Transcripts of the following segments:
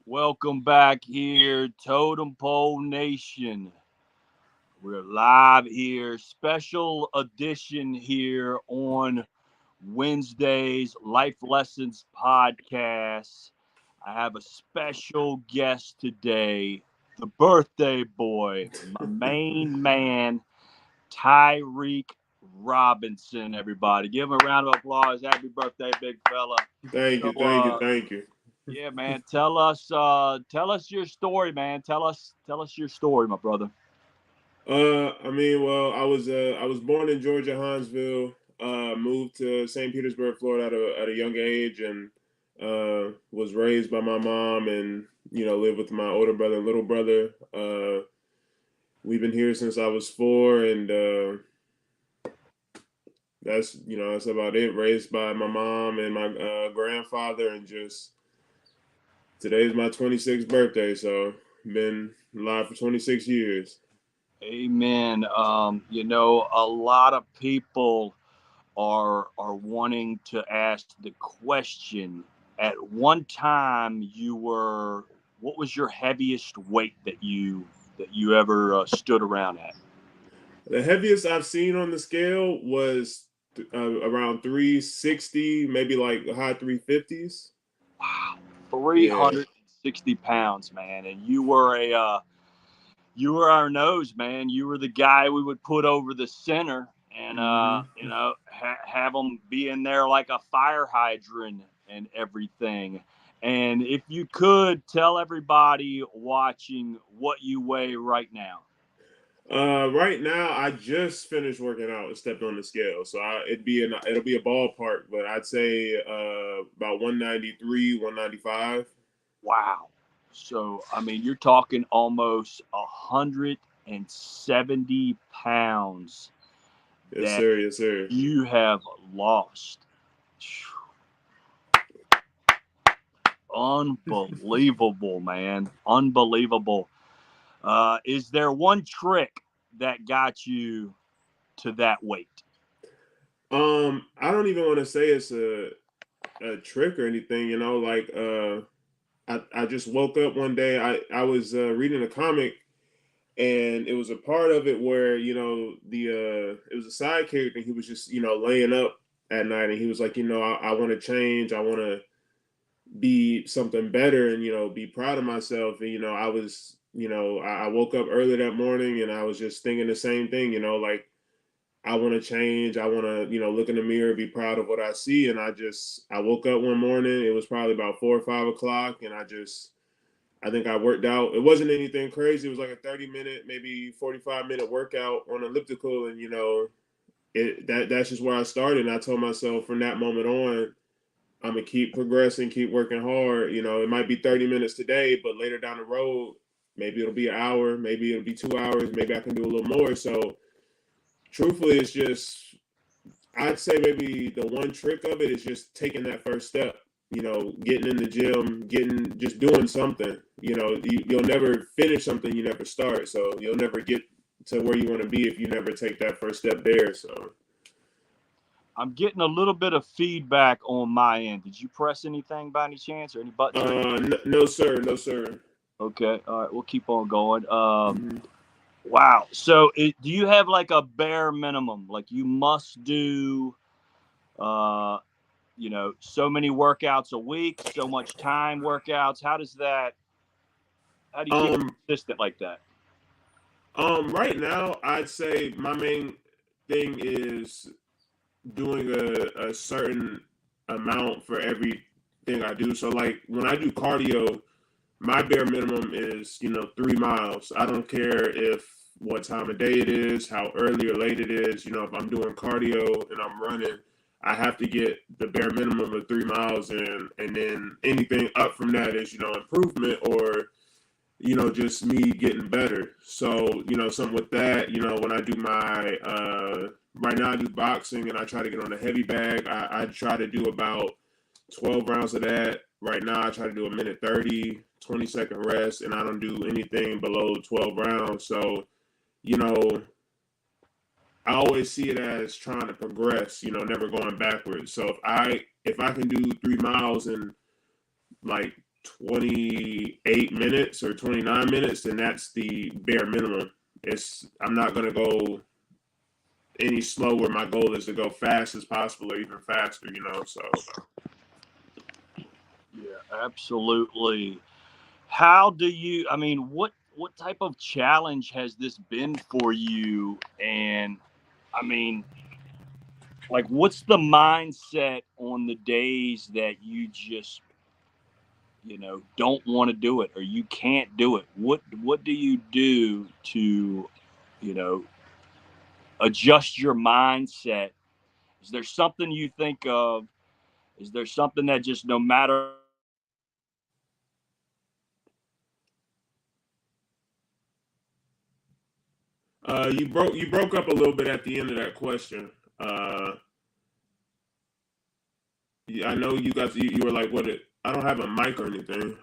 Welcome back here, Totem Pole Nation. We're live here, special edition here on Wednesday's Life Lessons podcast. I have a special guest today, the birthday boy, my main man, Tyreek Robinson. Everybody, give him a round of applause. Happy birthday, big fella. Thank So, you, thank you, thank you. yeah, man. Tell us your story, man. Tell us your story, my brother. I was born in Georgia, Huntsville. Moved to St. Petersburg, Florida, at a young age, and was raised by my mom, and lived with my older brother and little brother. We've been here since I was four, and that's about it. Raised by my mom and my grandfather, and just today's my 26th birthday, so been alive for 26 years. Amen. A lot of people are wanting to ask the question. At one time, what was your heaviest weight that you ever stood around at? The heaviest I've seen on the scale was around 360, maybe like high 350s. Wow, Yeah. 360 pounds, man, and you were our nose, man. You were the guy we would put over the center and hmm have them be in there like a fire hydrant and everything. And if you could tell everybody watching what you weigh right now. Right now, I just finished working out and stepped on the scale, so it'll be a ballpark, but I'd say about 193, 195. Wow. So I mean, you're talking almost 170 pounds Yes, that sir. Yes, sir. you have lost. Unbelievable, man. Unbelievable. Is there one trick that got you to that weight? I don't even want to say it's a trick or anything. I just woke up one day. I was reading a comic, and it was a part of it where the it was a side character. He was just laying up at night, and he was like, I want to change. I want to be something better, and be proud of myself. And I was I woke up early that morning, and I was just thinking the same thing. Like, I want to change. I want to, look in the mirror, be proud of what I see. And I woke up one morning. It was probably about 4 or 5 o'clock, and I think I worked out. It wasn't anything crazy. It was like a 30-minute, maybe 45-minute workout on elliptical, and that's just where I started. And I told myself from that moment on, I'm gonna keep progressing, keep working hard. It might be 30 minutes today, but later down the road, maybe it'll be an hour, maybe it'll be 2 hours, maybe I can do a little more. So truthfully, it's just, I'd say maybe the one trick of it is just taking that first step. Getting in the gym, just doing something. You'll never finish something you never start. So you'll never get to where you want to be if you never take that first step there. So I'm getting a little bit of feedback on my end. Did you press anything by any chance or any buttons or anything? no, sir, no, sir. Okay. All right. We'll keep on going. Mhm. Wow. So do you have like a bare minimum? Like you must do, uh, so many workouts a week, so much time workouts. How do you keep it Um, consistent like that? right now, I'd say my main thing is doing a certain amount for everything I do. So like when I do cardio, my bare minimum is 3 miles. I don't care if what time of day it is, how early or late it is. If I'm doing cardio and I'm running, I have to get the bare minimum of 3 miles in, and then anything up from that is improvement, or just me getting better. So, something with that, when I do my, right now I do boxing, and I try to get on a heavy bag. I try to do about 12 rounds of that. Right now I try to do a minute 30, 20-second rest, and I don't do anything below 12 rounds. So, you know, I always see it as trying to progress, never going backwards. So if I can do 3 miles in like 28 minutes or 29 minutes, then that's the bare minimum. I'm not gonna go any slower. My goal is to go fast as possible or even faster, so. Yeah, absolutely. How do you, I mean, what type of challenge has this been for you? And I mean, like, what's the mindset on the days that you just, don't want to do it or you can't do it? What do you do to, you know, adjust your mindset? Is there something you think of? Is there something that just no matter? You broke up a little bit at the end of that question. I know you guys you were like, what? I don't have a mic or anything.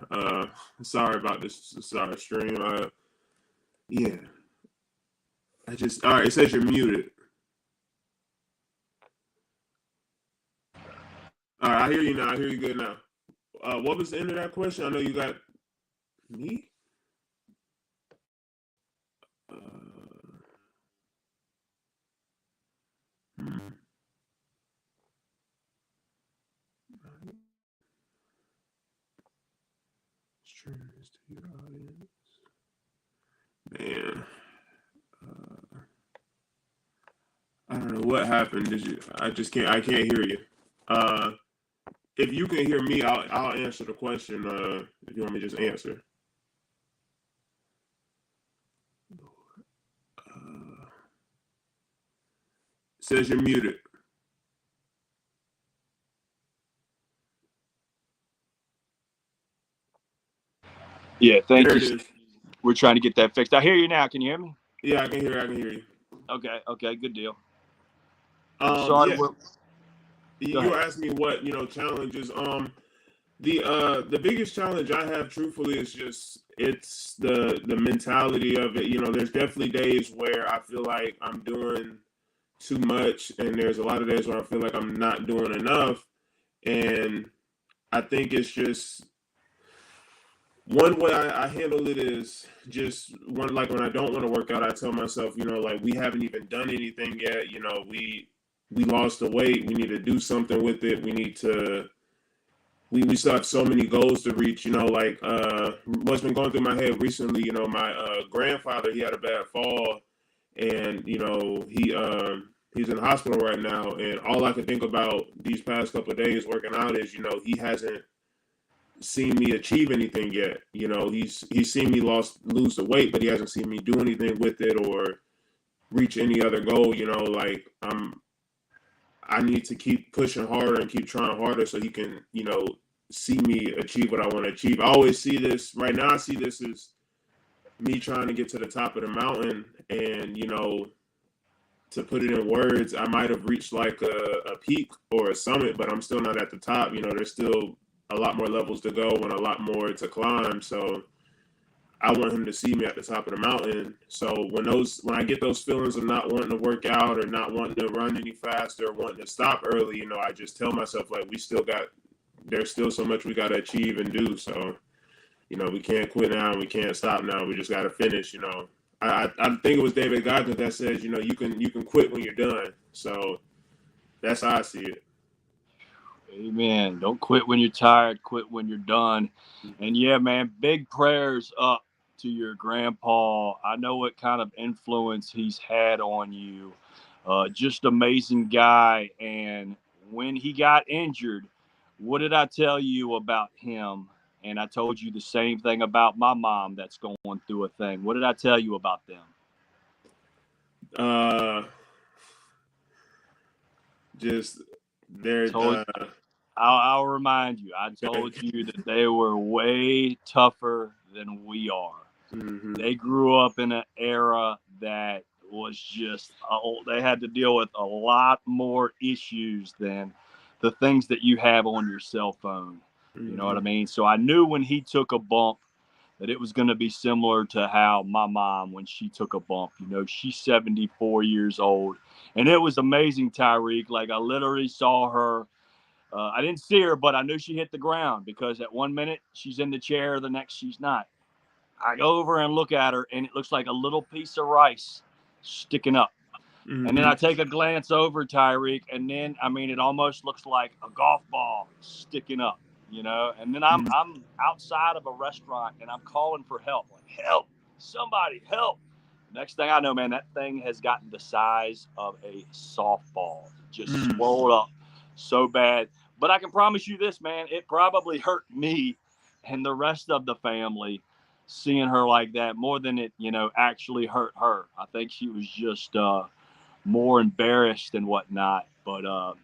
Sorry about this. Sorry, stream. Yeah. All right. It says you're muted. All right, I hear you now. I hear you good now. What was the end of that question? I know you got me. Uh, hmm. Stream this to your audience. Man, I don't know what happened. Did you? I just can't. I can't hear you. If you can hear me, I'll answer the question. If you want me to just answer. Says you're muted. Yeah, thank There you. it is. We're trying to get that fixed. I hear you now. Can you hear me? Yeah, I can hear. I can hear you. Okay, good deal. Sorry. Yeah. Go You ahead. asked me what challenges. The biggest challenge I have, truthfully, is just it's the mentality of it. There's definitely days where I feel like I'm doing too much, and there's a lot of days where I feel like I'm not doing enough. And I think it's just one way I handle it is just one, like when I don't want to work out, I tell myself, like we haven't even done anything yet. We lost the weight. We need to do something with it. We need to. We still have so many goals to reach. Like what's been going through my head recently. My grandfather, he had a bad fall, and he's in the hospital right now. And all I could think about these past couple of days working out is he hasn't seen me achieve anything yet. He's seen me lose the weight, but he hasn't seen me do anything with it or reach any other goal. Like I need to keep pushing harder and keep trying harder so he can, see me achieve what I want to achieve. I always see this right now. I see this as me trying to get to the top of the mountain, and to put it in words, I might have reached like a peak or a summit, but I'm still not at the top. There's still a lot more levels to go and a lot more to climb. So I want him to see me at the top of the mountain. So when I get those feelings of not wanting to work out or not wanting to run any faster or wanting to stop early, I just tell myself like there's still so much we got to achieve and do. So, we can't quit now and we can't stop now. We just got to finish. I think it was David Goggins that says, you can quit when you're done. So that's how I see it. Amen. Don't quit when you're tired. Quit when you're done. And yeah, man, big prayers up to your grandpa. I know what kind of influence he's had on you. Just amazing guy. And when he got injured, what did I tell you about him? And I told you the same thing about my mom that's going through a thing. What did I tell you about them? Just they're. I'll remind you. I told you that they were way tougher than we are. Mm-hmm. They grew up in an era that was just, they had to deal with a lot more issues than the things that you have on your cell phone. Mm-hmm. You know what I mean? So I knew when he took a bump that it was going to be similar to how my mom, when she took a bump, she's 74 years old. And it was amazing, Tyreek. Like I literally saw her I didn't see her, but I knew she hit the ground because at 1 minute she's in the chair, the next she's not. I go over and look at her, and it looks like a little piece of rice sticking up. And then I take a glance over, Tyreek, and then it almost looks like a golf ball sticking up, And then I'm outside of a restaurant and I'm calling for help, like help, somebody help. Next thing I know, man, that thing has gotten the size of a softball, just swelled up so bad. But I can promise you this, man, it probably hurt me and the rest of the family seeing her like that more than it, actually hurt her. I think she was just more embarrassed and whatnot. But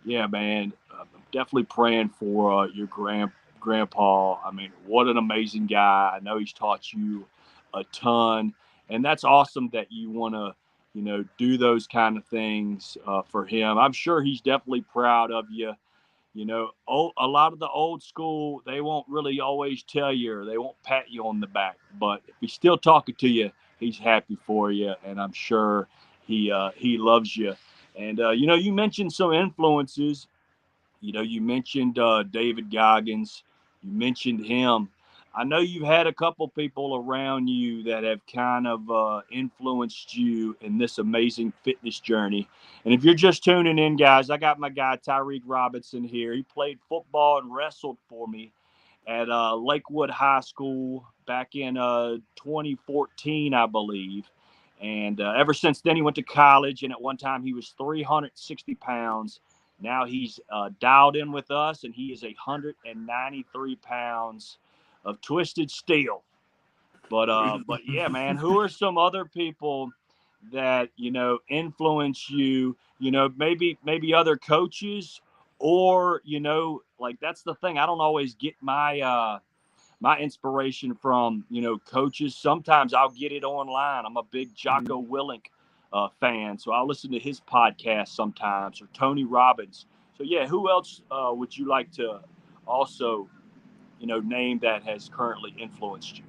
yeah, man, I'm definitely praying for your grandpa. What an amazing guy. I know he's taught you a ton, and that's awesome that you want to, do those kind of things for him. I'm sure he's definitely proud of you. A lot of the old school, they won't really always tell you, or they won't pat you on the back. But if he's still talking to you, he's happy for you, and I'm sure he loves you. And you mentioned some influences. You mentioned David Goggins. You mentioned him. I know you've had a couple people around you that have kind of influenced you in this amazing fitness journey. And if you're just tuning in, guys, I got my guy Tyreek Robinson here. He played football and wrestled for me at Lakewood High School back in 2014, I believe. And ever since then, he went to college. And at one time, he was 360 pounds. Now he's dialed in with us, and he is 193 pounds of twisted steel. But yeah, man, who are some other people that influence you? Maybe other coaches, or like that's the thing. I don't always get my inspiration from coaches. Sometimes I'll get it online. I'm a big Jocko Willink fan, so I'll listen to his podcast sometimes, or Tony Robbins. So yeah, who else would you like to also name that has currently influenced you?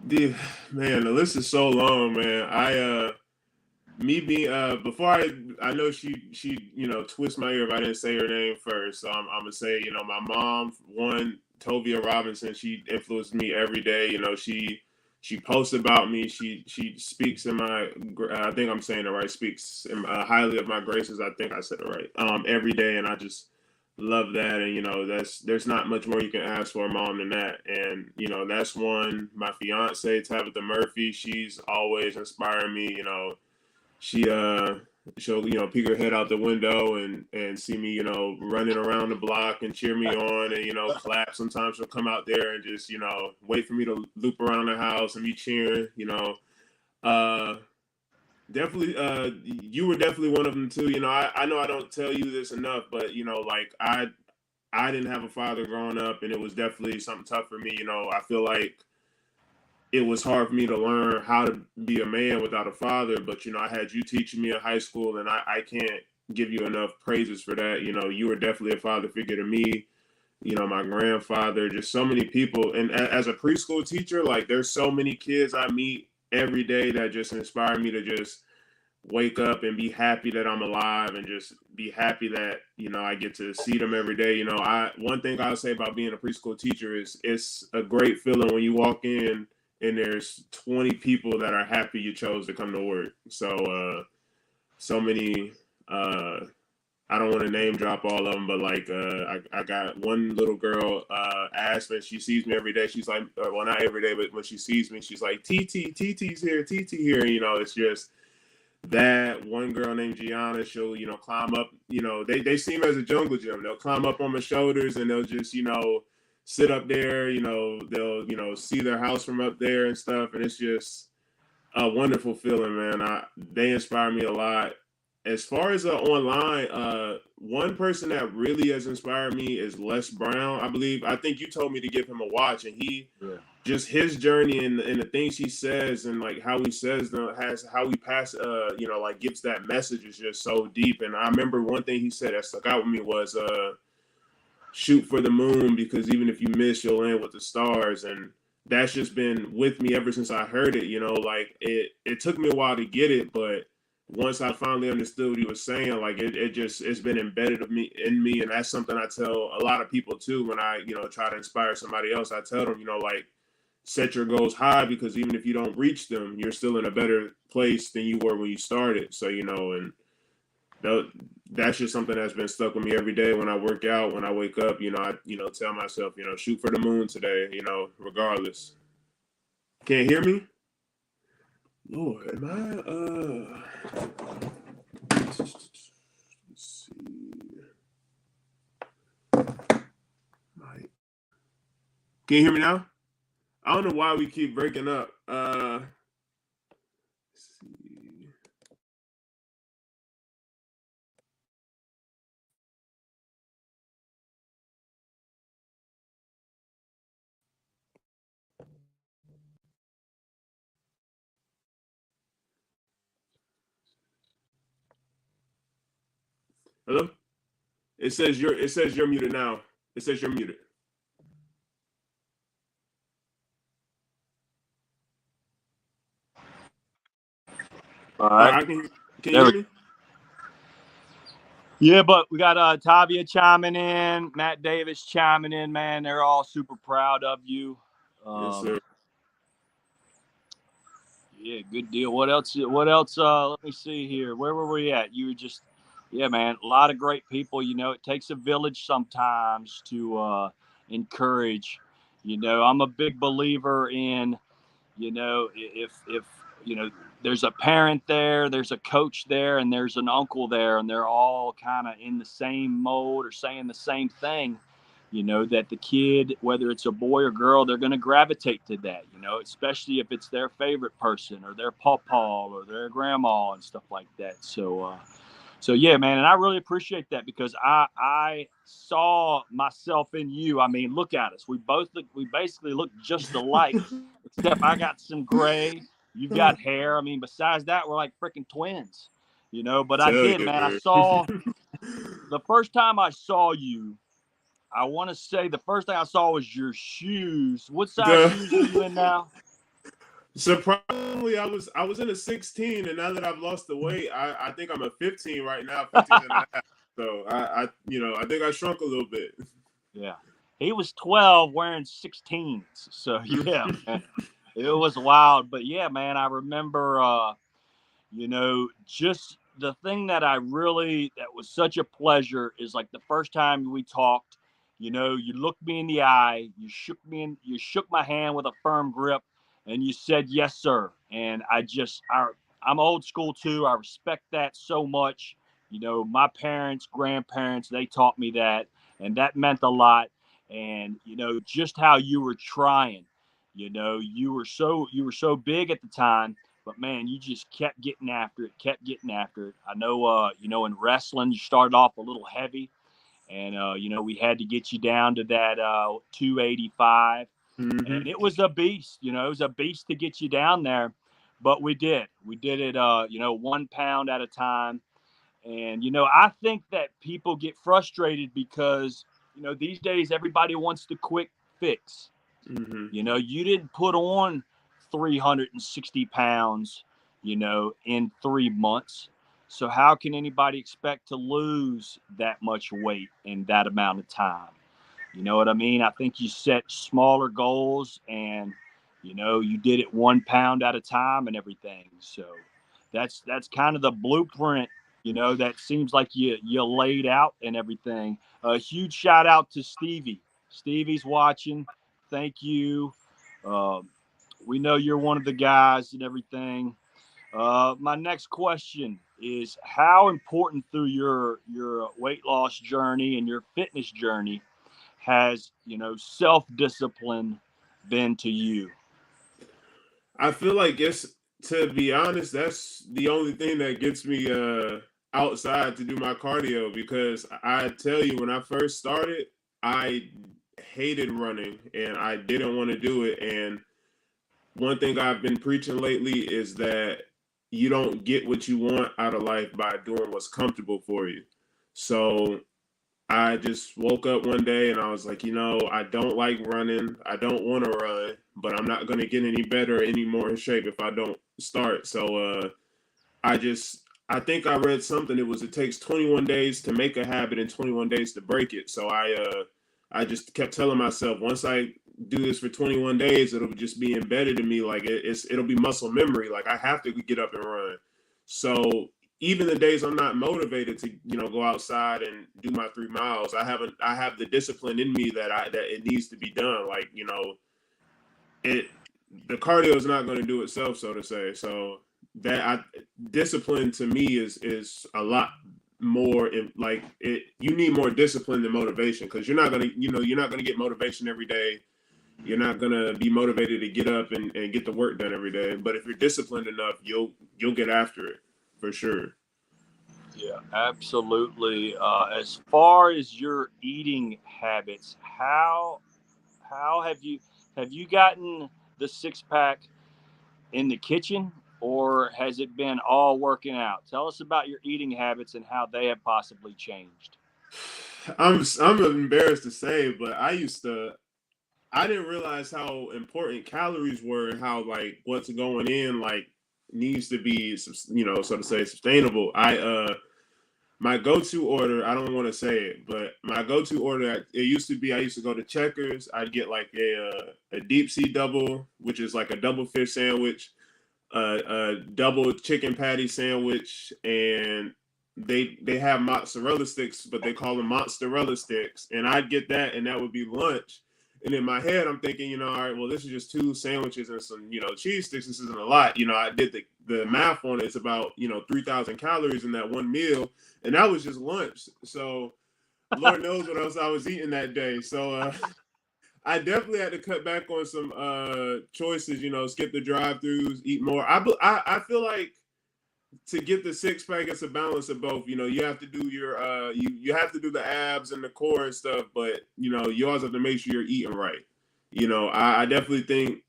Dude, man, the list is so long, man. Me being before I know she twist my ear if I didn't say her name first. So I'm gonna say my mom, one, Tovia Robinson. She influenced me every day. She posts about me. She speaks in my I think I'm saying it right. Speaks highly of my graces. I think I said it right. Every day, and I just love that. And there's not much more you can ask for a mom than that. And that's one. My fiance Tabitha Murphy. She's always inspiring me. She'll peek her head out the window and see me running around the block and cheer me on, and clap. Sometimes she'll come out there and just wait for me to loop around the house and be cheering. Definitely, you were definitely one of them too. I know I don't tell you this enough, but like I didn't have a father growing up, and it was definitely something tough for me. I feel like it was hard for me to learn how to be a man without a father. But I had you teaching me in high school, and I can't give you enough praises for that. You were definitely a father figure to me. My grandfather, just so many people. And as a preschool teacher, like there's so many kids I meet every day that just inspire me to just wake up and be happy that I'm alive, and just be happy that I get to see them every day. One thing I'll say about being a preschool teacher is it's a great feeling when you walk in and there's 20 people that are happy you chose to come to work. So so many I don't want to name drop all of them, but like I got one little girl, Aspen. She sees me every day. She's like, well, not every day, but when she sees me, she's like, TT's here, TT here. It's just that. One girl named Gianna, she'll climb up. They see me as a jungle gym. They'll climb up on my shoulders and they'll just sit up there. They'll see their house from up there and stuff, and it's just a wonderful feeling, man. They inspire me a lot. As far as online, one person that really has inspired me is Les Brown. I think you told me to give him a watch, and just his journey and the things he says, and like how he says how he gives that message is just so deep. And I remember one thing he said that stuck out with me was shoot for the moon, because even if you miss, you'll land with the stars. And that's just been with me ever since I heard it. Like it took me a while to get it, but once I finally understood what he was saying, like it's been embedded in me, and that's something I tell a lot of people too when I try to inspire somebody else. I tell them like set your goals high, because even if you don't reach them, you're still in a better place than you were when you started. So and that's just something that's been stuck with me every day when I work out, when I wake up. I tell myself shoot for the moon today. Regardless. Can't hear me? Lord, am I let's see. Can you hear me now? I don't know why we keep breaking up. Let's see. Hello? It says you're muted now. It says you're muted. All right. Can you hear me? Yeah, but we got Tavia chiming in, Matt Davis chiming in, man. They're all super proud of you. Yes, sir. Yeah, good deal. What else? Let me see here. Where were we at? You were just, yeah, man. A lot of great people. It takes a village sometimes to encourage. I'm a big believer in, if there's a parent there, there's a coach there, and there's an uncle there, and they're all kind of in the same mode or saying the same thing, that the kid, whether it's a boy or girl, they're going to gravitate to that, especially if it's their favorite person or their pawpaw or their grandma and stuff like that. So yeah, man, and I really appreciate that, because I saw myself in you. I mean, look at us. We basically look just alike, except I got some gray. You've got hair. I mean, besides that, we're like freaking twins, But I did, man. I saw the first time I saw you. I want to say the first thing I saw was your shoes. What size shoes are you in now? Surprisingly, I was in a 16, and now that I've lost the weight, I think I'm a 15 right now, 15 and a half. So I think I shrunk a little bit. Yeah, he was 12 wearing 16s. So yeah, man, it was wild. But yeah, man, I remember, just the thing that that was such a pleasure is like the first time we talked. You looked me in the eye, you shook my hand with a firm grip, and you said yes, sir. And I'm old school too. I respect that so much. My parents, grandparents, they taught me that, and that meant a lot. And just how you were trying. You were so big at the time, but man, you just kept getting after it, I know, in wrestling, you started off a little heavy, and we had to get you down to that 285, and it was a beast. It was a beast to get you down there, but we did it, 1 pound at a time. And I think that people get frustrated because these days everybody wants the quick fix. You didn't put on 360 pounds, in 3 months. So how can anybody expect to lose that much weight in that amount of time? You know what I mean? I think you set smaller goals, and you did it 1 pound at a time and everything. So that's kind of the blueprint, that seems like you laid out and everything. A huge shout out to Stevie. Stevie's watching. Thank you. We know you're one of the guys and everything. My next question is, how important through your weight loss journey and your fitness journey has self-discipline been to you? I feel like to be honest, that's the only thing that gets me outside to do my cardio, because I tell you, when I first started, I hated running and I didn't want to do it. And one thing I've been preaching lately is that you don't get what you want out of life by doing what's comfortable for you. So I just woke up one day and I was like, I don't like running. I don't want to run, but I'm not going to get any better, any more in shape if I don't start. So I I think I read something. It takes 21 days to make a habit and 21 days to break it. So I just kept telling myself, once I do this for 21 days, it'll just be embedded in me. Like it'll be muscle memory. Like I have to get up and run. So even the days I'm not motivated to, go outside and do my 3 miles, I have the discipline in me that it needs to be done. Like, it the cardio is not going to do itself, so to say. So discipline to me is a lot more like it. You need more discipline than motivation, because you're not gonna get motivation every day. You're not gonna be motivated to get up and get the work done every day. But if you're disciplined enough, you'll get after it for sure. Yeah, absolutely. As far as your eating habits, how have you gotten the 6 pack in the kitchen, or has it been all working out? Tell us about your eating habits and how they have possibly changed. I'm embarrassed to say, but I didn't realize how important calories were, and how like what's going in like needs to be, so to say, sustainable. My go-to order, I don't want to say it, but my go-to order, it used to be, I used to go to Checkers. I'd get like a deep sea double, which is like a double fish sandwich, a double chicken patty sandwich, and they have mozzarella sticks, but they call them mozzarella sticks. And I'd get that, and that would be lunch. And in my head, I'm thinking, all right, well, this is just 2 sandwiches and some, cheese sticks. This isn't a lot. I did the math on it. It's about, 3,000 calories in that one meal. And that was just lunch. So Lord knows what else I was eating that day. So I definitely had to cut back on some choices, skip the drive-throughs, eat more. I feel like to get the 6 pack, it's a balance of both. You have to do your you have to do the abs and the core and stuff, but you also have to make sure you're eating right. I definitely think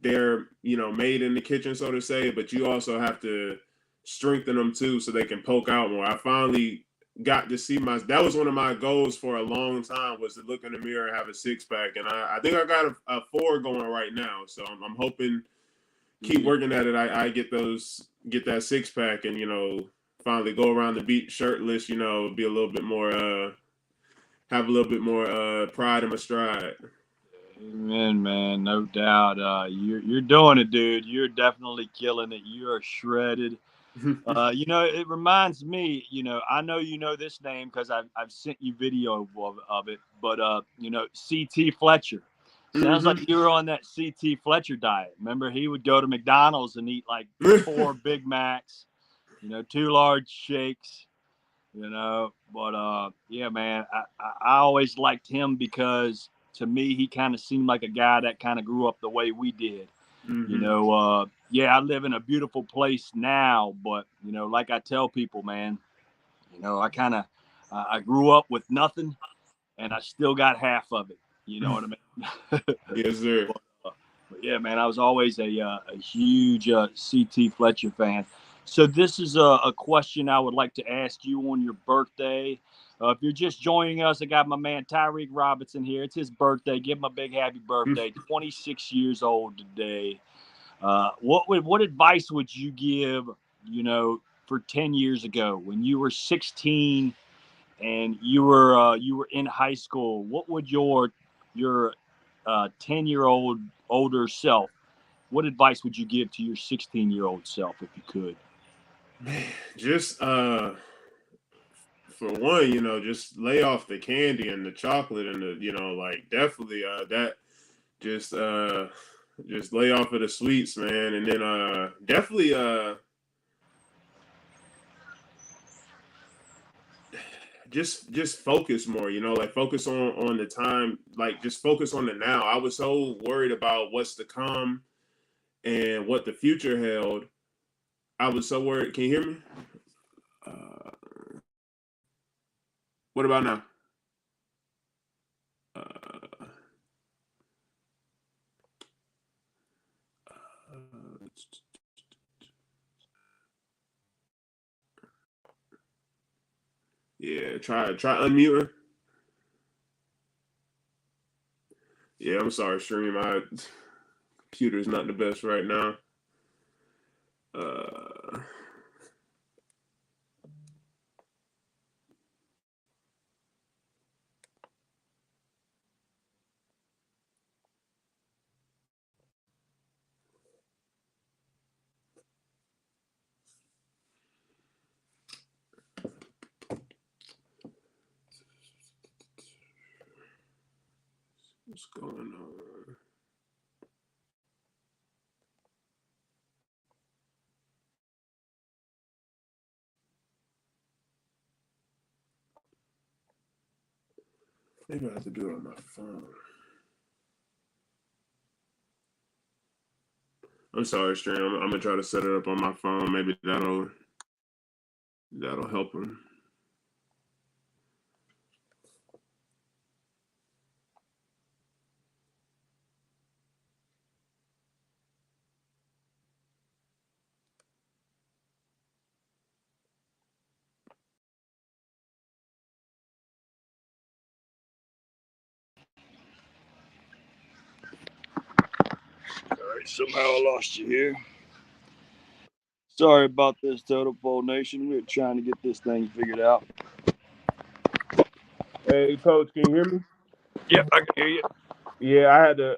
they're made in the kitchen, so to say, but you also have to strengthen them too so they can poke out more. I finally got to see that was one of my goals for a long time, was to look in the mirror and have a 6 pack, and I think I got a 4 going right now. So I'm hoping, keep working at it. I get that 6 pack, and finally go around the beach shirtless. Be a little bit more, have a little bit more pride in my stride. Amen, man. No doubt. You're doing it, dude. You're definitely killing it. You are shredded. It reminds me. I know you know this name because I've sent you video of it. But CT Fletcher. Sounds like you were on that CT Fletcher diet. Remember, he would go to McDonald's and eat like 4 Big Macs, 2 large shakes, But yeah, man, I always liked him because to me, he kind of seemed like a guy that kind of grew up the way we did. Yeah, I live in a beautiful place now, but like I tell people, man, I kind of I grew up with nothing, and I still got half of it. You know what I mean? Yes, sir. But yeah, man, I was always a huge CT Fletcher fan. So this is a question I would like to ask you on your birthday. If you're just joining us, I got my man Tyreek Robinson here. It's his birthday. Give him a big happy birthday. 26 years old today. What advice would you give, for 10 years ago when you were 16 and you were in high school? What would your 10-year-old older self, what advice would you give to your 16-year-old self if you could? Man, just for one, just lay off the candy and the chocolate and the, like definitely that just lay off of the sweets, man. And then definitely just focus more, like focus on the time, like just focus on the now. I was so worried about what's to come and what the future held. I was so worried. Can you hear me? Uh, what about now? Uh, uh, yeah, try unmuting. Yeah, I'm sorry, stream. My computer's not the best right now. Uh, What's going on? Maybe I have to do it on my phone. I'm sorry, Stream. I'm gonna try to set it up on my phone. Maybe that'll help him. All right, somehow I lost you here. Sorry about this, Totem Pole Nation. We're trying to get this thing figured out. Hey, Coach, can you hear me? Yep, I can hear you. Yeah, I had to.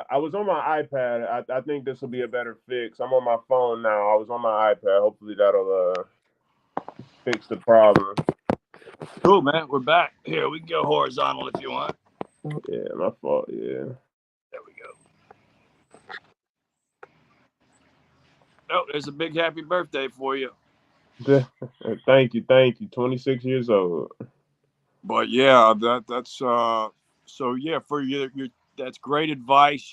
I was on my iPad. I think this will be a better fix. I'm on my phone now. I was on my iPad. Hopefully that'll fix the problem. Cool, man. We're back. Here, we can go horizontal if you want. Yeah, my fault. Yeah. There we go. Oh, there's a big happy birthday for you. Thank you. 26 years old. But yeah, that's so yeah, for your that's great advice.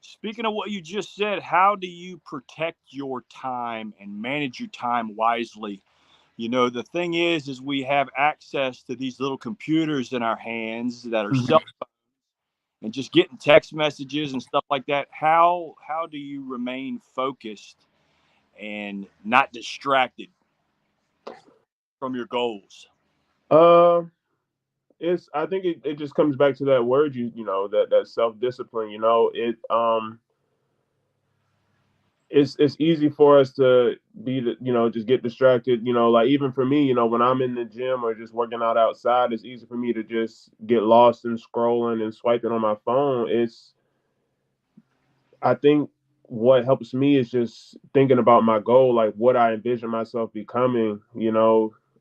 Speaking of what you just said, how do you protect your time and manage your time wisely? The thing is we have access to these little computers in our hands that are cell phones and just getting text messages and stuff like that. How do you remain focused and not distracted from your goals? Um, I think it just comes back to that word that self discipline. It's easy for us to just get distracted. Like even for me, when I'm in the gym or just working out outside, it's easy for me to just get lost in scrolling and swiping on my phone. I think what helps me is just thinking about my goal, like what I envision myself becoming,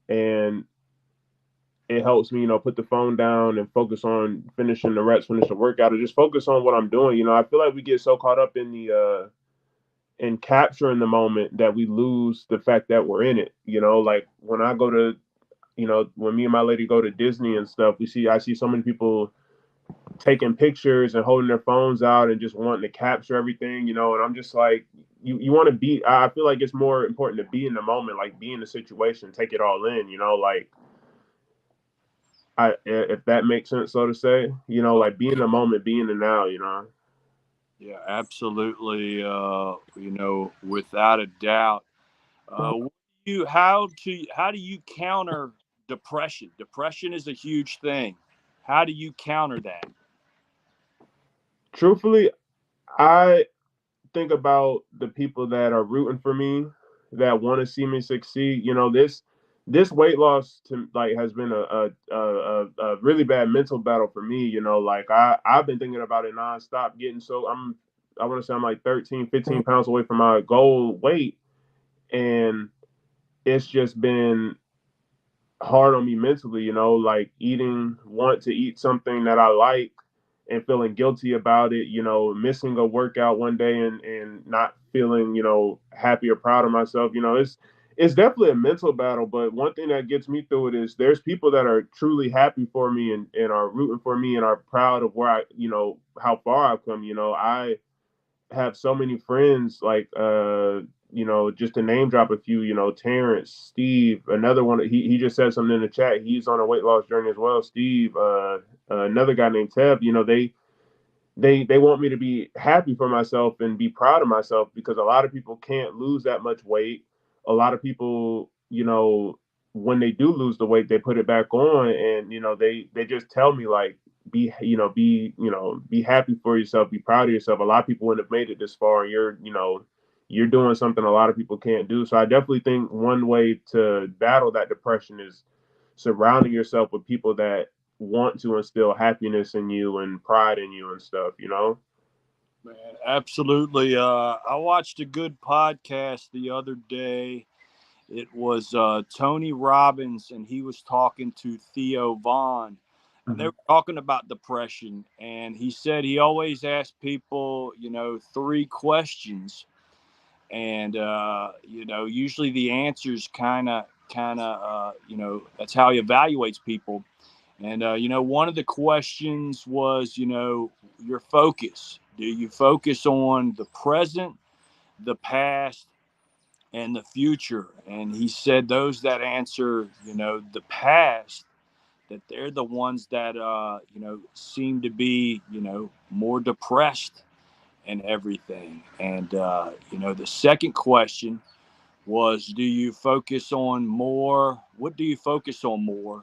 and it helps me, put the phone down and focus on finishing the reps, finish the workout, or just focus on what I'm doing. I feel like we get so caught up in capturing the moment that we lose the fact that we're in it. Like when I go to, when me and my lady go to Disney and stuff, I see so many people taking pictures and holding their phones out and just wanting to capture everything, and I'm just like, you want to be, I feel like it's more important to be in the moment, like be in the situation, take it all in, like if that makes sense, so to say, like be in the moment, be in the now. Yeah, absolutely. Without a doubt. How do you counter depression? Depression is a huge thing. How do you counter that? Truthfully, I think about the people that are rooting for me, that want to see me succeed. This weight loss to like has been a really bad mental battle for me. Like I've been thinking about it nonstop. I want to say I'm like 13, 15 pounds away from my goal weight, and it's just been hard on me mentally, like want to eat something that I like and feeling guilty about it, missing a workout one day and not feeling, happy or proud of myself. It's definitely a mental battle, but one thing that gets me through it is there's people that are truly happy for me and are rooting for me and are proud of where how far I've come. I have so many friends like just to name drop a few, Terrence, Steve, another one. He just said something in the chat. He's on a weight loss journey as well. Steve, another guy named Teb. They want me to be happy for myself and be proud of myself because a lot of people can't lose that much weight. A lot of people, when they do lose the weight, they put it back on, and they just tell me like be happy for yourself, be proud of yourself. A lot of people wouldn't have made it this far, and you're doing something a lot of people can't do. So I definitely think one way to battle that depression is surrounding yourself with people that want to instill happiness in you and pride in you and stuff. Man, absolutely. I watched a good podcast the other day. It was Tony Robbins, and he was talking to Theo Vaughn. and they were talking about depression, and he said he always asked people, 3 questions, and usually the answers kind of, that's how he evaluates people. And one of the questions was, your focus. Do you focus on the present, the past, and the future? And he said those that answer, the past, that they're the ones that seem to be more depressed and everything. And the second question was, do you focus on more? What do you focus on more?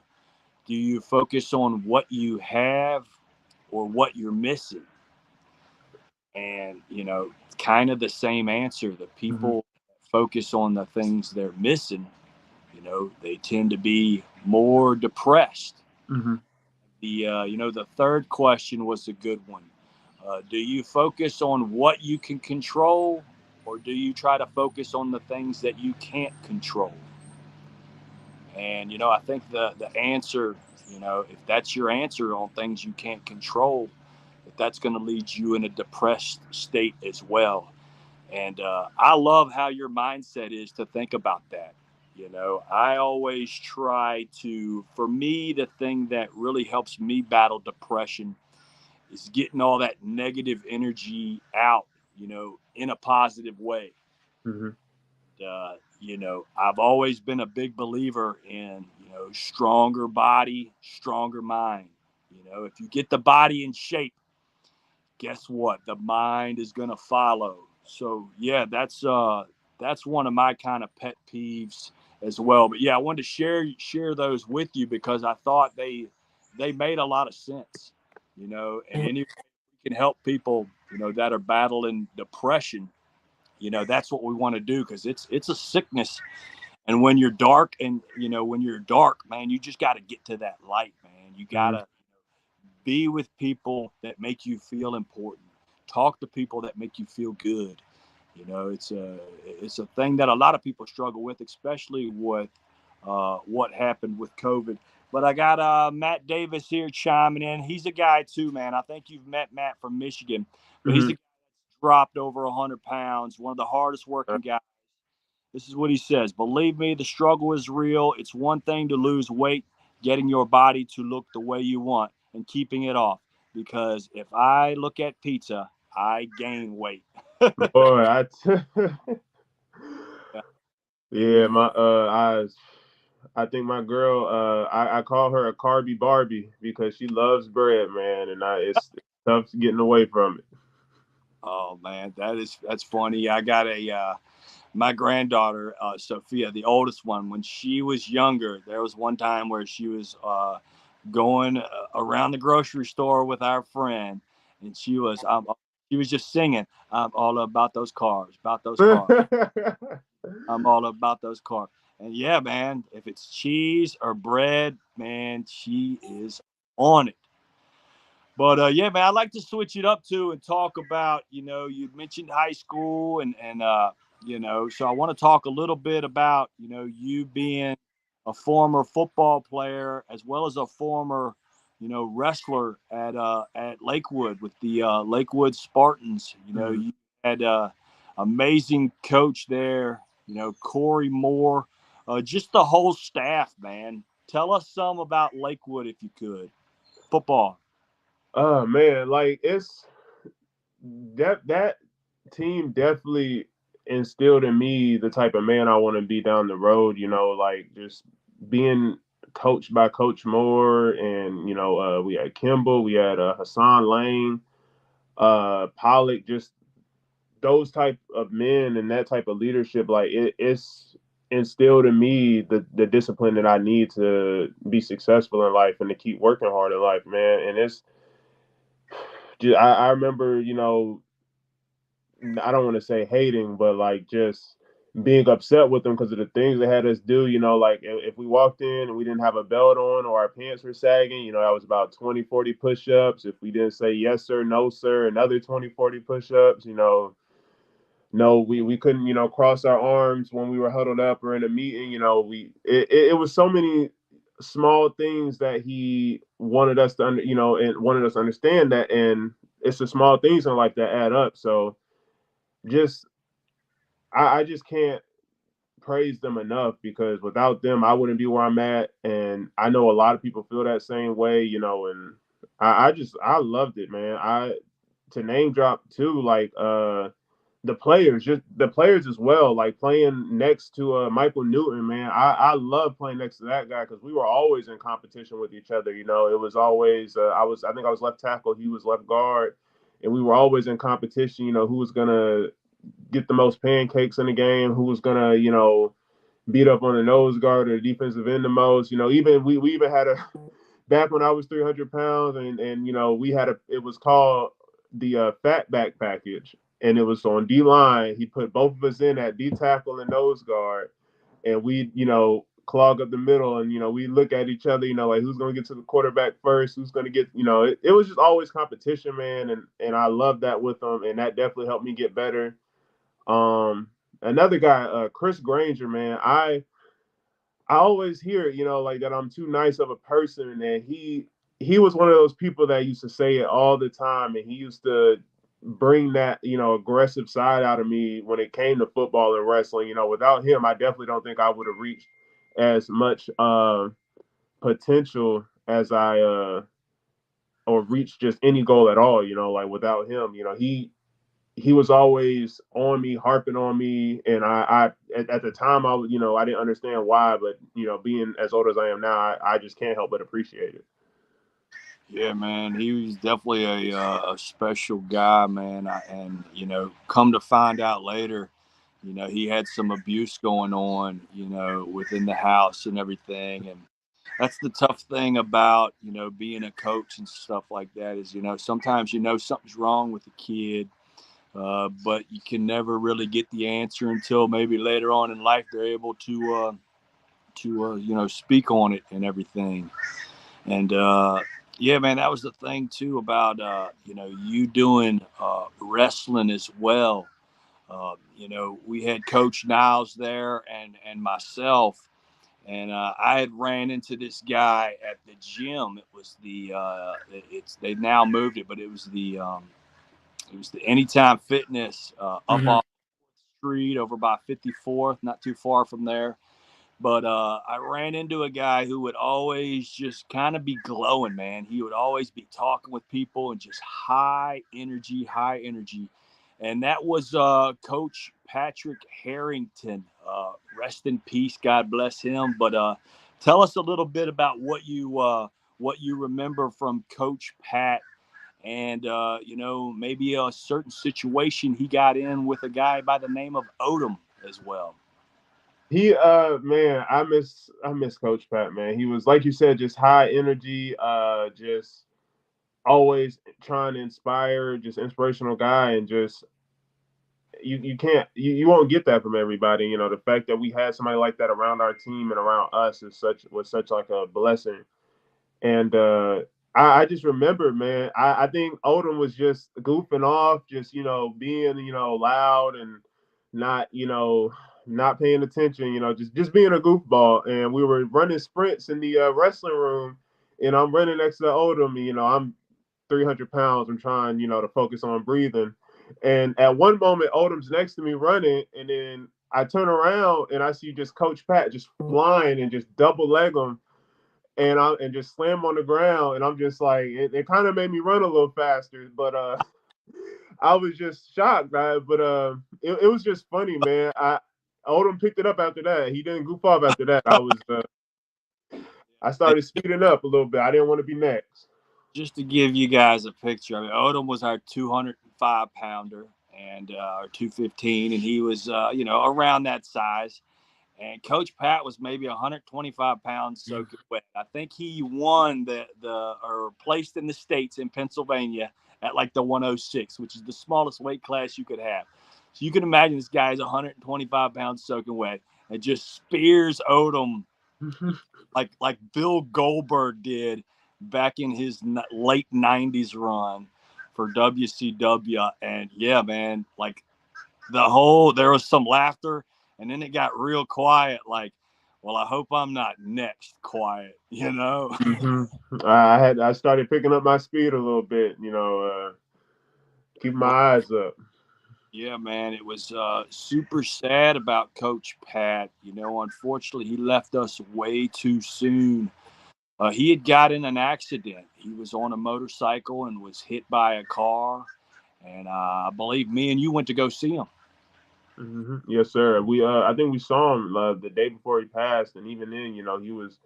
Do you focus on what you have or what you're missing? And it's kind of the same answer. The people focus on the things they're missing, they tend to be more depressed. The third question was a good one. Do you focus on what you can control, or do you try to focus on the things that you can't control? And I think the answer, if that's your answer on things you can't control, that's going to lead you in a depressed state as well. And I love how your mindset is to think about that. I always try to, for me, the thing that really helps me battle depression is getting all that negative energy out, in a positive way. I've always been a big believer in, stronger body, stronger mind. If you get the body in shape, guess what? The mind is going to follow. So yeah, that's one of my kind of pet peeves as well. But yeah, I wanted to share those with you because I thought they made a lot of sense. And any can help people, that are battling depression. That's what we want to do because it's a sickness. And when you're dark, and when you're dark, man, you just got to get to that light, man. You got to be with people that make you feel important. Talk to people that make you feel good. It's a thing that a lot of people struggle with, especially with what happened with COVID. But I got Matt Davis here chiming in. He's a guy too, man. I think you've met Matt from Michigan, but he's a guy that's dropped over 100 pounds, one of the hardest working guys. This is what he says. Believe me, the struggle is real. It's one thing to lose weight, getting your body to look the way you want and keeping it off. Because if I look at pizza, I gain weight. Boy, Yeah. yeah, I think my girl, I call her a carby Barbie because she loves bread, man, and it's tough getting away from it. Oh man, that's funny. I got my granddaughter, Sophia, the oldest one. When she was younger, there was one time where she was going around the grocery store with our friend, and she was just singing, "I'm all about those cars, about those cars. I'm all about those cars." And yeah, man, if it's cheese or bread, man, she is on it. But yeah, man, I'd like to switch it up too and talk about, you mentioned high school and so I want to talk a little bit about, you being a former football player as well as a former, wrestler at Lakewood with the Lakewood Spartans. You had amazing coach there, Corey Moore, just the whole staff, man. Tell us some about Lakewood if you could. Football. Oh man, like it's that team definitely instilled in me the type of man I want to be down the road. Like just being coached by Coach Moore, and we had Kimball, we had Hassan Lane, Pollock, just those type of men and that type of leadership. Like it's instilled in me the discipline that I need to be successful in life and to keep working hard in life, man. And it's I remember, I don't want to say hating, but like just being upset with them because of the things they had us do. Like if we walked in and we didn't have a belt on or our pants were sagging, that was about 20, 40 push-ups. If we didn't say yes, sir, no, sir, another 20, 40 push-ups, no, we couldn't, cross our arms when we were huddled up or in a meeting. It was so many small things that he wanted us to, and wanted us to understand that. And it's the small things in life that add up. So just, I just can't praise them enough, because without them, I wouldn't be where I'm at. And I know a lot of people feel that same way, and I loved it, man. To name drop too, like, the players as well, like playing next to Michael Newton, man. I love playing next to that guy, because we were always in competition with each other. It was always, I think I was left tackle, he was left guard, and we were always in competition. Who was gonna get the most pancakes in the game, who was gonna beat up on the nose guard or the defensive end the most. Even we even had a back when I was 300 pounds, and we had it was called the fat back package, and it was on D line. He put both of us in at D tackle and nose guard, and we clog up the middle, and we look at each other, like who's gonna get to the quarterback first, who's gonna get, it was just always competition, man, and I love that with them, and that definitely helped me get better. Um, Another guy, Chris Granger, man. I always hear, like that I'm too nice of a person, and he was one of those people that used to say it all the time, and he used to bring that aggressive side out of me when it came to football and wrestling. Without him, I definitely don't think I would have reached as much potential as I or reached just any goal at all. Like without him, he was always on me, harping on me, and I at the time I was, I didn't understand why, but being as old as I am now, I just can't help but appreciate it. Yeah, man, he was definitely a special guy, man. And come to find out later, he had some abuse going on, within the house and everything. And that's the tough thing about being a coach and stuff like that is sometimes something's wrong with the kid, but you can never really get the answer until maybe later on in life they're able to speak on it and everything. And yeah, man, that was the thing too about you doing wrestling as well. We had Coach Niles there and myself, and I had ran into this guy at the gym. It was they've now moved it, but it was the Anytime Fitness up off Street over by 54th, not too far from there. But I ran into a guy who would always just kind of be glowing, man. He would always be talking with people and just high energy, high energy. And that was Coach Patrick Harrington. Rest in peace. God bless him. But tell us a little bit about what you remember from Coach Pat, and maybe a certain situation he got in with a guy by the name of Odom as well. He man, I miss Coach Pat, man. He was, like you said, just high energy, just always trying to inspire, just inspirational guy, and just you can't you won't get that from everybody. The fact that we had somebody like that around our team and around us was such like a blessing. And I just remember, man, I think Odom was just goofing off, just being loud and not not paying attention, just being a goofball. And we were running sprints in the wrestling room, and I'm running next to Odom. And, I'm 300 pounds. I'm trying to focus on breathing. And at one moment, Odom's next to me running, and then I turn around and I see just Coach Pat just flying and just double leg him, and just slam on the ground, and I'm just like, it kind of made me run a little faster, but I was just shocked, right? But it was just funny, man. Odom picked it up after that. He didn't goof off after that. I started speeding up a little bit. I didn't want to be next. Just to give you guys a picture, I mean, Odom was our 205 pounder and our 215, and he was around that size. And Coach Pat was maybe 125 pounds soaking wet. I think he won or placed in the states in Pennsylvania at like the 106, which is the smallest weight class you could have. So you can imagine this guy's 125 pounds soaking wet and just spears Odom like Bill Goldberg did back in his late 90s run for WCW. And yeah, man, like there was some laughter, and then it got real quiet. Like Well, I hope I'm not next quiet, you know? I started picking up my speed a little bit, keep my Well, eyes up. yeah, man, it was super sad about Coach Pat. You know, unfortunately, he left us way too soon. He had got in an accident. He was on a motorcycle and was hit by a car. And I believe me and you went to go see him. Yes, sir. I think we saw him the day before he passed, and even then, he was,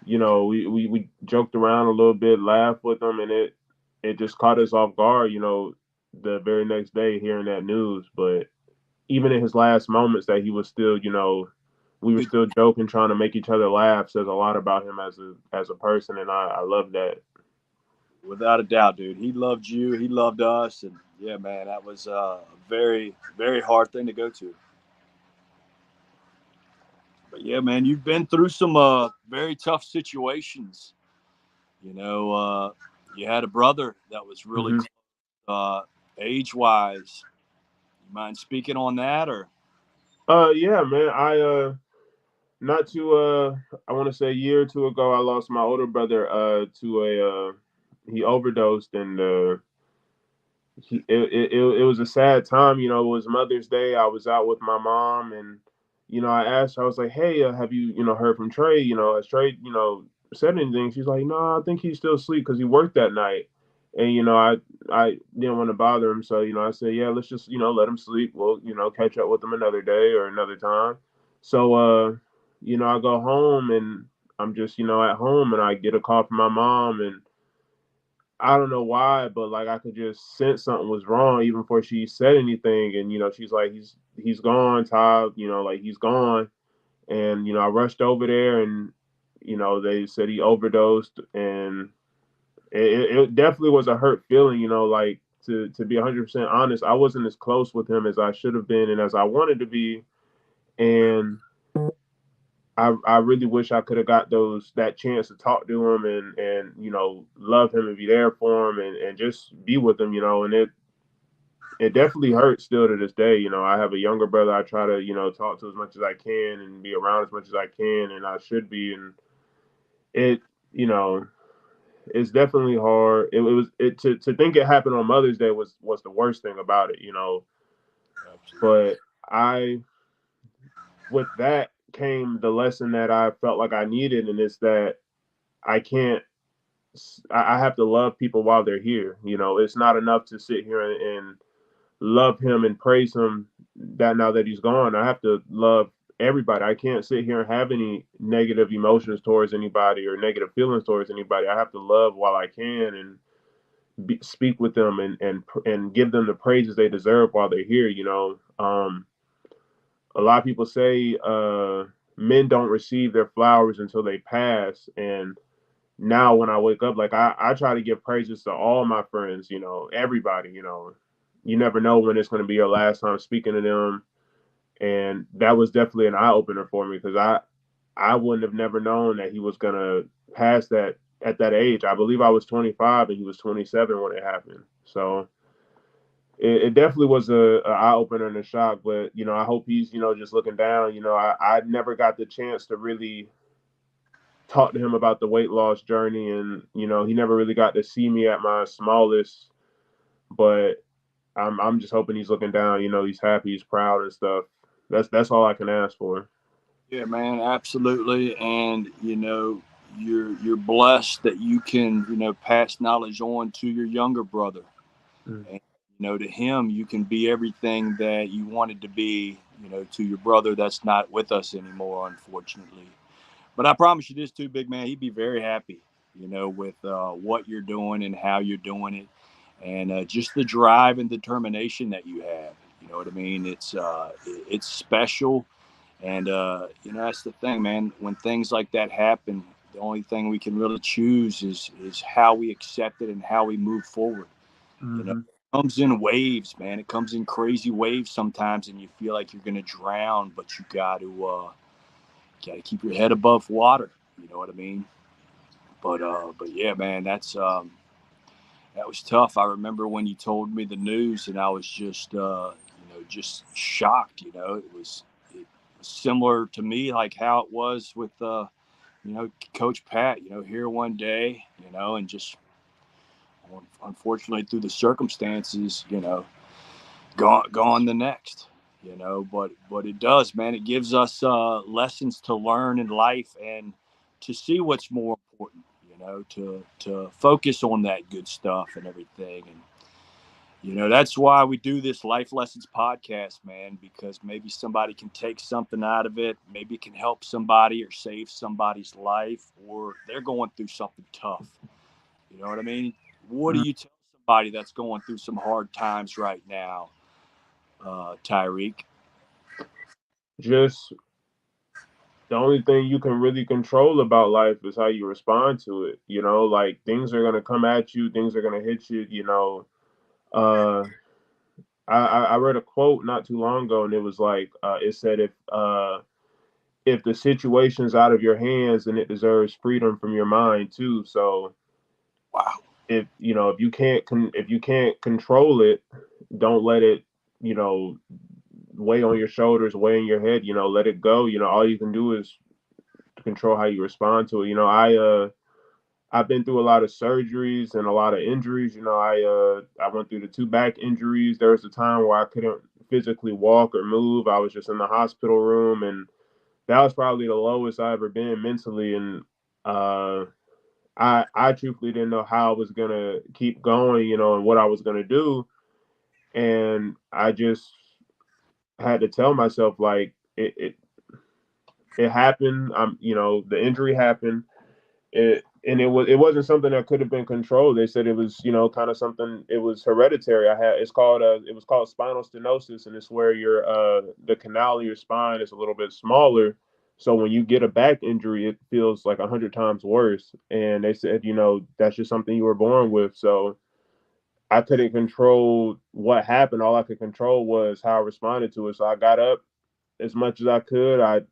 we joked around a little bit, laughed with him, and it just caught us off guard, the very next day hearing that news. But even in his last moments, that he was still, we were Good. still joking, trying to make each other laugh. Says a lot about him as a person, and I love that. Without a doubt, dude. He loved you. He loved us. And yeah, man, that was a very, very hard thing to go to. But yeah, man, you've been through some very tough situations. You know, you had a brother that was really hmm close, age wise. You mind speaking on that or? Yeah, man. Not too I want to say a year or two ago, I lost my older brother to a he overdosed, and it was a sad time. It was Mother's Day. I was out with my mom, and I asked her, I was like, hey, have you heard from Trey? Has Trey said anything? She's like, no, I think he's still asleep because he worked that night. And I didn't want to bother him, so I said, yeah, let's just let him sleep. We'll catch up with him another day or another time. So I go home, and I'm just at home, and I get a call from my mom, and I don't know why, but like I could just sense something was wrong even before she said anything. And she's like, he's gone, Todd. Like he's gone. And I rushed over there, and they said he overdosed, and it definitely was a hurt feeling. Like to be 100% honest, I wasn't as close with him as I should have been and as I wanted to be, and I really wish I could have got that chance to talk to him, and love him and be there for him, and just be with him. And it definitely hurts still to this day. I have a younger brother I try to talk to as much as I can and be around as much as I can, and I should be. And it you know it's definitely hard. It was it to think it happened on Mother's Day was the worst thing about it. Absolutely. But I with that came the lesson that I felt like I needed, and it's that I can't I have to love people while they're here. It's not enough to sit here and love him and praise him that now that he's gone. I have to love everybody. I can't sit here and have any negative emotions towards anybody or negative feelings towards anybody. I have to love while I can, and speak with them, and give them the praises they deserve while they're here. A lot of people say men don't receive their flowers until they pass, and now when I wake up, like I try to give praises to all my friends, everybody. You never know when it's going to be your last time speaking to them, and that was definitely an eye opener for me, because I wouldn't have never known that he was going to pass that at that age. I believe I was 25 and he was 27 when it happened. So it definitely was a eye opener and a shock. But I hope he's just looking down. I never got the chance to really talk to him about the weight loss journey, and he never really got to see me at my smallest. But I'm just hoping he's looking down. He's happy, he's proud and stuff. That's all I can ask for. Yeah, man, absolutely. And you're blessed that you can pass knowledge on to your younger brother, Mm. and to him you can be everything that you wanted to be. To your brother that's not with us anymore, unfortunately. But I promise you this too, big man. He'd be very happy, with what you're doing and how you're doing it, and just the drive and determination that you have. You know what I mean? It's special, and that's the thing, man. When things like that happen, the only thing we can really choose is how we accept it and how we move forward. hmm It comes in waves, man. It comes in crazy waves sometimes, and you feel like you're gonna drown, but you gotta keep your head above water. You know what I mean? But yeah, man, that was tough. I remember when you told me the news, and I was just just shocked. It was similar to me, like how it was with, Coach Pat, here one day, and just unfortunately through the circumstances, gone the next, but it does, man. It gives us lessons to learn in life and to see what's more important, to focus on that good stuff and everything. And, that's why we do this Life Lessons podcast, man, because maybe somebody can take something out of it. Maybe it can help somebody or save somebody's life, or they're going through something tough. You know what I mean? What do you tell somebody that's going through some hard times right now, Tyreek? Just the only thing you can really control about life is how you respond to it. Like things are gonna come at you, things are gonna hit you. Uh, I read a quote not too long ago, and it was like it said if the situation's out of your hands, then it deserves freedom from your mind too. So Wow. if you can't control it, don't let it weigh on your shoulders, weigh in your head. Let it go. All you can do is control how you respond to it. I've been through a lot of surgeries and a lot of injuries. I went through the 2 back injuries. There was a time where I couldn't physically walk or move. I was just in the hospital room, and that was probably the lowest I ever been mentally. And I truthfully didn't know how I was gonna keep going, and what I was gonna do. And I just had to tell myself like it happened. The injury happened. It wasn't something that could have been controlled. They said it was kind of something. It was hereditary. It was called spinal stenosis, and it's where the canal of your spine is a little bit smaller. So when you get a back injury, it feels like 100 times worse. And they said that's just something you were born with. So I couldn't control what happened. All I could control was how I responded to it. So I got up as much as I could. I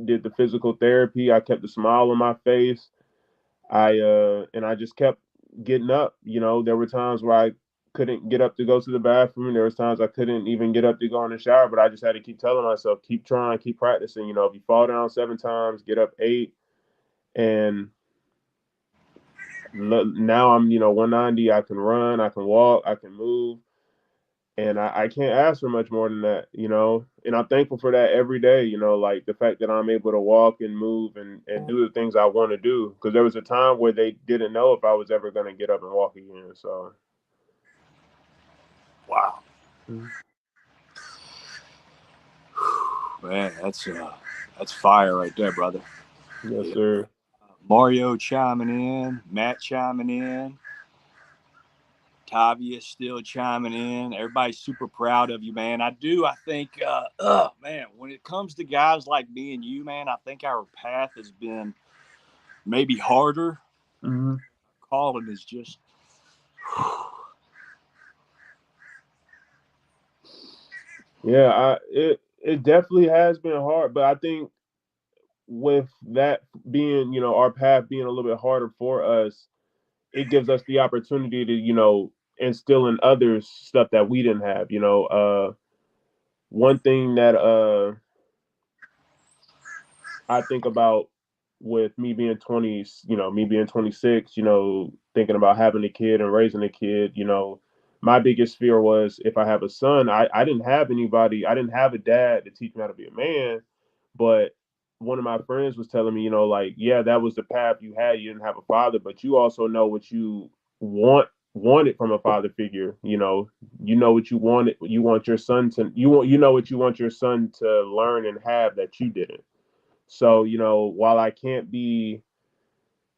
did the physical therapy. I kept a smile on my face. I just kept getting up. There were times where I couldn't get up to go to the bathroom. There was times I couldn't even get up to go in the shower, but I just had to keep telling myself, keep trying, keep practicing. If you fall down 7 times, get up 8. And now I'm 190. I can run, I can walk, I can move. And I can't ask for much more than that, and I'm thankful for that every day, like the fact that I'm able to walk and move and do the things I want to do. Because there was a time where they didn't know if I was ever going to get up and walk again. So, wow. Man, that's fire right there, brother. Yes, sir. Mario chiming in, Matt chiming in, Tavia still chiming in. Everybody's super proud of you, man. I think, man, when it comes to guys like me and you, man, I think our path has been maybe harder. Mm-hmm. Calling is just. Yeah, it definitely has been hard, but I think with that being, our path being a little bit harder for us, it gives us the opportunity to, instill in others stuff that we didn't have. One thing that I think about with me being 20, me being 26, thinking about having a kid and raising a kid, my biggest fear was if I have a son, I didn't have anybody, I didn't have a dad to teach me how to be a man. But one of my friends was telling me, like, yeah, that was the path you had. You didn't have a father, but you also know what you wanted from a father figure. You know what you wanted. You want your son to you know what you want your son to learn and have that you didn't. So, while I can't be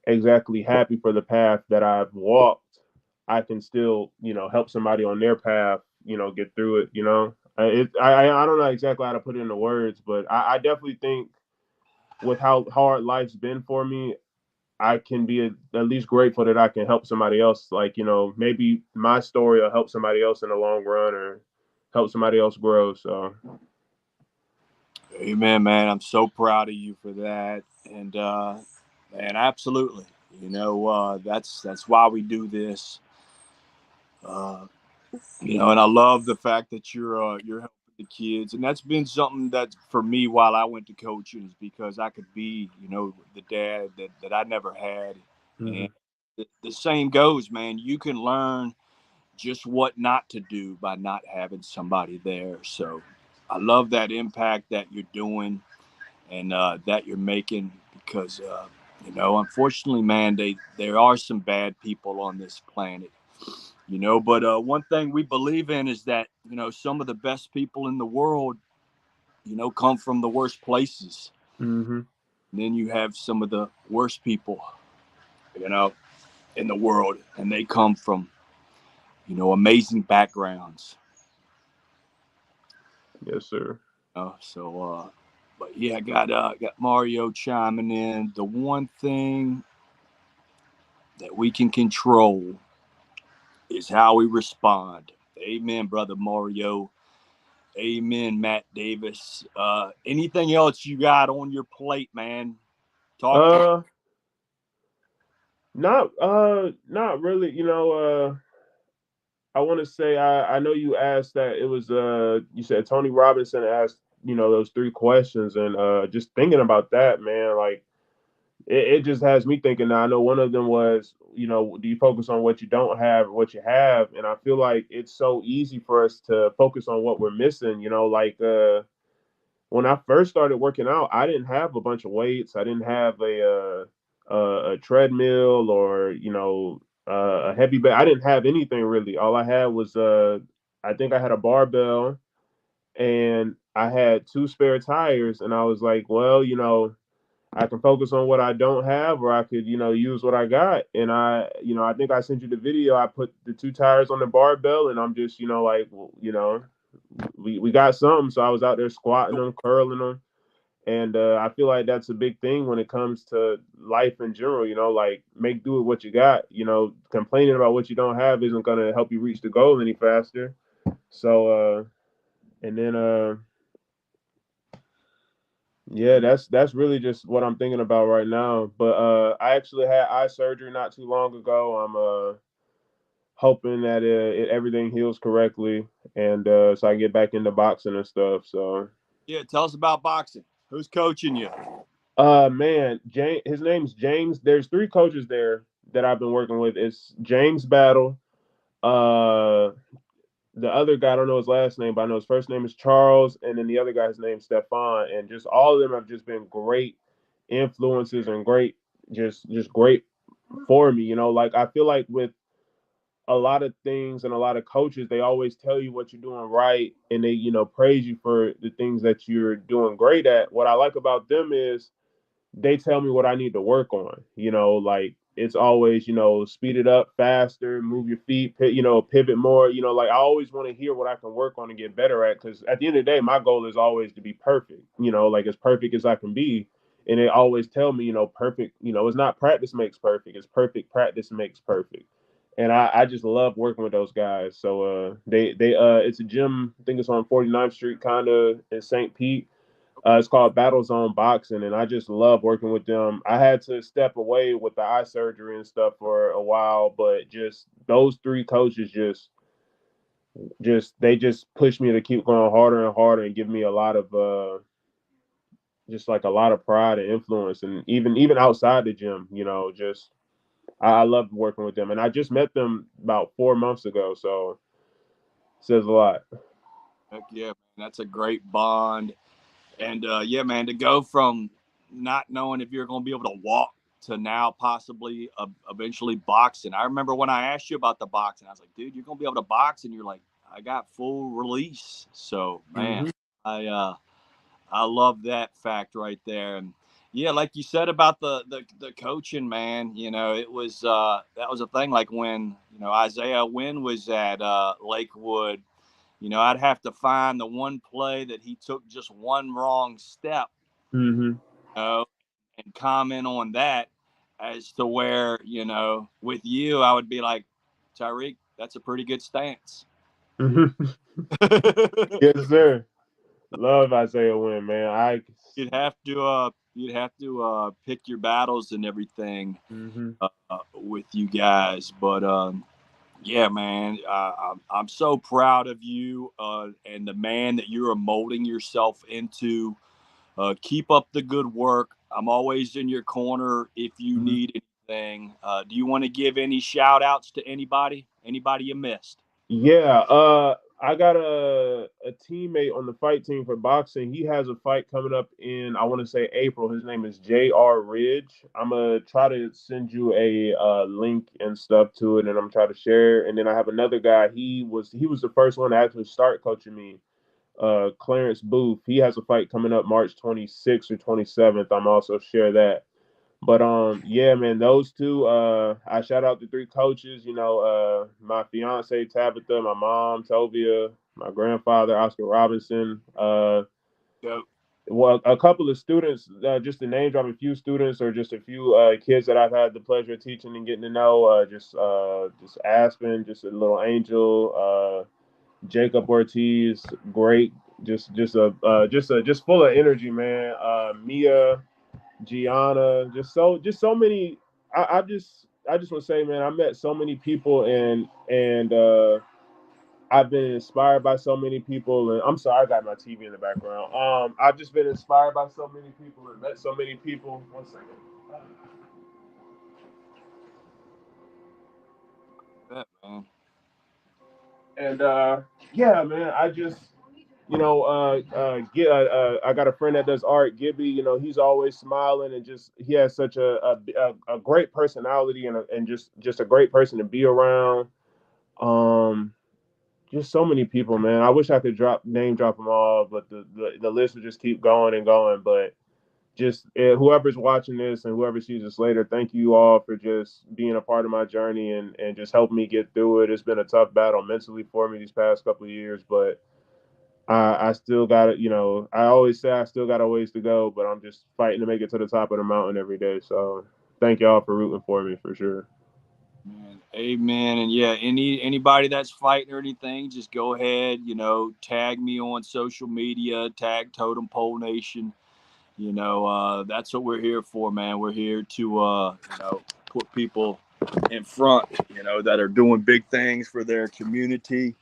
exactly happy for the path that I've walked, I can still, help somebody on their path, get through it. I don't know exactly how to put it into words, but I definitely think with how hard life's been for me, I can be at least grateful that I can help somebody else. Like, maybe my story will help somebody else in the long run or help somebody else grow. So, Amen, man. I'm so proud of you for that. And, man, absolutely. That's why we do this. And I love the fact that you're helping the kids, and that's been something that for me while I went to coaching is because I could be, the dad that I never had, Mm-hmm. and the same goes, man. You can learn just what not to do by not having somebody there. So I love that impact that you're doing and that you're making because unfortunately, man, there are some bad people on this planet. But one thing we believe in is that some of the best people in the world come from the worst places. Mm-hmm. And then you have some of the worst people you know in the world, and they come from amazing backgrounds. Yes, sir. But yeah, got Mario chiming in. The one thing that we can control is how we respond. Amen, brother Mario. Amen, Matt Davis. Anything else you got on your plate, man? Talk to. Uh, not really. I want to say I know you asked that it was you said Tony Robinson asked those three questions, and just thinking about that, man, like it just has me thinking. Now I know one of them was do you focus on what you don't have, what you have, and I feel like it's so easy for us to focus on what we're missing. Like when I first started working out, I didn't have a bunch of weights. I didn't have a treadmill or a heavy bag. I didn't have anything really. All I had was I think I had a barbell and I had two spare tires, and I was like, well, I can focus on what I don't have, or I could, use what I got. And I think I sent you the video. I put the two tires on the barbell, and I'm just, like, well, we got something. So I was out there squatting them, curling them. And I feel like that's a big thing when it comes to life in general, like make do with what you got. Complaining about what you don't have isn't going to help you reach the goal any faster. So, and then, yeah, that's really just what I'm thinking about right now. But I actually had eye surgery not too long ago. I'm hoping that everything heals correctly, and so I can get back into boxing and stuff. So, Yeah, tell us about boxing. Who's coaching you? man, James, his name's James. There's three coaches there that I've been working with. It's James Battle. Uh, the other guy, I don't know his last name, but I know his first name is Charles, and then the other guy's name is Stefan. And just all of them have just been great influences and great, just great for me. Like I feel like with a lot of things and a lot of coaches, they always tell you what you're doing right, and they praise you for the things that you're doing great at. What I like about them is they tell me what I need to work on. Like it's always, speed it up faster, move your feet, pivot more. Like I always want to hear what I can work on and get better at. Because at the end of the day, my goal is always to be perfect. Like as perfect as I can be. And they always tell me, perfect. It's not practice makes perfect. It's perfect practice makes perfect. And I just love working with those guys. So they it's a gym. I think it's on 49th Street, kind of in St. Pete. It's called Battle Zone Boxing, and I just love working with them. I had to step away with the eye surgery and stuff for a while, but just those three coaches just they just push me to keep going harder and harder and give me a lot of just like a lot of pride and influence, and even outside the gym, just I love working with them, and I just met them about 4 months ago, so it says a lot. Heck yeah, man. That's a great bond. And yeah, man, to go from not knowing if you're going to be able to walk to now possibly eventually boxing. I remember when I asked you about the boxing, I was like, dude, you're going to be able to box. And you're like, I got full release. So, man, Mm-hmm. I, uh, I love that fact right there. And yeah, like you said about the coaching, man, it was, that was a thing. Like when, Isaiah Wynn was at Lakewood, I'd have to find the one play that he took just one wrong step, Mm-hmm. know, and comment on that as to where, with you, I would be like, Tyreek, that's a pretty good stance. Mm-hmm. Yes, sir. Love Isaiah Wynn, man. You'd have to pick your battles and everything Mm-hmm. with you guys. But Yeah, man. I'm so proud of you and the man that you're molding yourself into. Keep up the good work. I'm always in your corner if you Mhm. need anything. Do you want to give any shout outs to anybody? Anybody you missed? Yeah, I got a teammate on the fight team for boxing. He has a fight coming up in, I want to say, April. His name is J.R. Ridge. I'm gonna try to send you a link and stuff to it, and I'm trying to share. And then I have another guy. He was the first one to actually start coaching me. Clarence Booth. He has a fight coming up March 26th or 27th. I'm also share that. But yeah, man, those two, I shout out the three coaches, my fiance Tabitha, my mom, Tovia, my grandfather, Oscar Robinson, Yep. well, a couple of students, just to name drop a few students or just a few kids that I've had the pleasure of teaching and getting to know, just Aspen, just a little angel, Jacob Ortiz, great, just full of energy, man. Mia, Gianna, just so many. I just want to say, man, I met so many people and I've been inspired by so many people. And I'm sorry, I got my TV in the background. I've just been inspired by so many people and met so many people. One second. Yeah, man. And yeah, man, I just I got a friend that does art, Gibby. He's always smiling and just he has such a great personality and just a great person to be around. Um, just so many people, man. I wish I could name drop them all, but the list would just keep going and going. But just whoever's watching this and whoever sees this later, thank you all for just being a part of my journey and just helping me get through it. It's been a tough battle mentally for me these past couple of years, but I still got it. I always say I still got a ways to go, but I'm just fighting to make it to the top of the mountain every day. So thank y'all for rooting for me for sure. Man, amen. And yeah, anybody that's fighting or anything, just go ahead, tag me on social media, tag Totem Pole Nation. That's what we're here for, man. We're here to put people in front, that are doing big things for their community,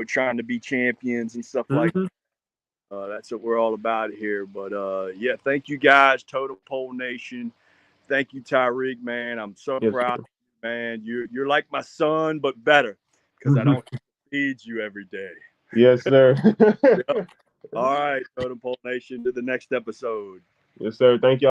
trying to be champions and stuff like Mm-hmm. that. That's what we're all about here. But yeah, thank you guys, Totem Pole Nation. Thank you, Tyreek, man. I'm so Yes, proud, man. You're like my son, but better because I sir. don't feed you every day. Yes, sir. Yep. All right, Totem Pole Nation, to the next episode. Yes, sir. Thank y'all.